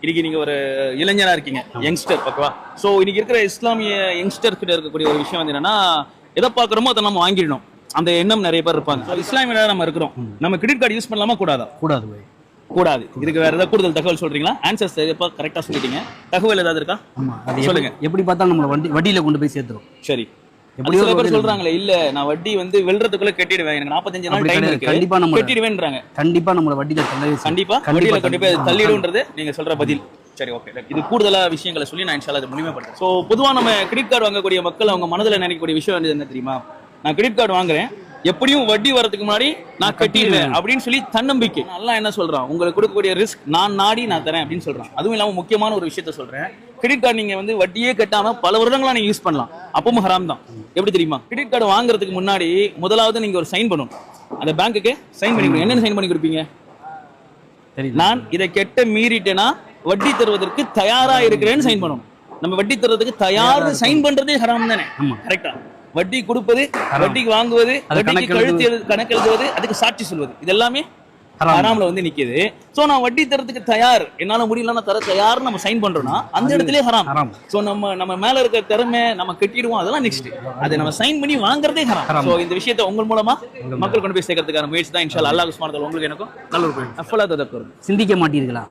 இன்னைக்கு நீங்க ஒரு இளைஞரா இருக்கீங்க, யங்ஸ்டர் ஓகேவா? சோ இன்னைக்கு இருக்கிற இஸ்லாமிய யங்ஸ்டர் கிட்ட இருக்கக்கூடிய ஒரு விஷயம் வந்து என்னன்னா, எதை பாக்குறோமோ அதை நம்ம வாங்கிடணும். அந்த எண்ணம் நிறைய பேர் இருப்பாங்க. So, இஸ்லாமியரா நம்ம இருக்கிறோம், நம்ம கிரெடிட் கார்டு யூஸ் பண்ணலாமா கூடாதா? கூடாது பாய். கூடாது. இதுக்கு வேற ஏதாவது கூடுதல் தகவல் சொல்றீங்களா? ஆன்சர்ஸ் கரெக்டா சொல்லிட்டீங்க. தகவல் ஏதாவது இருக்கா? ஆமா, அது சொல்லுங்க. எப்படி பார்த்தாலும் நம்மள வட்டியில கொண்டு போய் சேர்த்துரும். சரி, சில பேர் சொல்றாங்களே, இல்ல நான் வட்டி வந்து வெல்றதுக்குள்ள கட்டிடுவேன், எனக்கு 45 நாள் டைம் இருக்கு, கண்டிப்பா நம்ம கட்டிடுவேன்றாங்க. கண்டிப்பா நம்மள வட்டியில தள்ளவே கண்டிப்பா வட்டியில கொண்டு போய் தள்ளிடும்ன்றது நீங்க சொல்ற பதில். சரி, ஓகே. இது கூடுதலா விஷயங்களை சொல்லி நான் இன்ஷால்லா அதை முழுமைப்படுறேன். சோ பொதுவா நம்ம கிரெடிட் கார்டு வாங்கக்கூடிய மக்கள் அவங்க மனதில் நினைக்கக்கூடிய விஷயம் வந்து என்ன தெரியுமா? நான் கிரெடிட் கார்டு வாங்குறேன், எப்படியும் வட்டி வரதுக்கு முன்னாடி நான் கட்டிடுவேன் அப்படின்னு சொல்லி தன்னம்பிக்கை. நல்லா என்ன சொல்றான், உங்களுக்கு கொடுக்கக்கூடிய ரிஸ்க் நான் நாடி நான் தரேன் அப்படின்னு சொல்றான். அதுவும் இல்லாம முக்கியமான ஒரு விஷயத்த சொல்றேன், கிரெடிட் கார்டு நீங்க வந்து வட்டியே கட்டாம பல வருடங்களா நீங்க யூஸ் பண்ணலாம், அப்பவும் ஹராம் தான். எப்படி தெரியுமா? கிரெடிட் கார்டு வாங்குறதுக்கு முன்னாடி முதலாவது நீங்க ஒரு சைன் பண்ணணும், அந்த பேங்க்குக்கு சைன் பண்ணி கொடுங்க. என்னென்ன சைன் பண்ணி கொடுப்பீங்க? நான் இதை கெட்ட மீறிட்டேன்னா வட்டி தருவதற்கு தயாரா இருக்கிறேன்னு சைன் பண்ணணும். நம்ம வட்டி தருவதற்கு தயார் சைன் பண்றதே ஹராம் தானே? கரெக்டா? வட்டி கொடுப்பது, வட்டிக்கு வாங்குவது, வட்டிக்கு கணக்கு எழுதுவது, அதுக்கு சாட்சி சொல்வது, இது எல்லாமே ஹராம்ல வந்து நிக்குது. சோ நான் வட்டி தரத்துக்கு தயார், என்னால முடியலன்னா தர தயார் நம்ம சைன் பண்றோம்னா அந்த இடத்துலயே ஹராம். சோ நம்ம மேல இருக்க திறமை நம்ம கட்டிடுவோம், அதெல்லாம் நெக்ஸ்ட். அதை நம்ம சைன் பண்ணி வாங்குறதே ஹராம். சோ இந்த விஷயத்தை உங்கள் மூலமா மக்கள் கொண்டு போய் சேர்க்கறதுக்கான முயற்சி தான் இன்ஷா அல்லாஹ். அல்லாஹ் சுப்ஹானஹு வ தஆலா உங்களுக்கு எனக்கும் நல்ல ஒரு சிந்திக்க மாட்டீர்களா?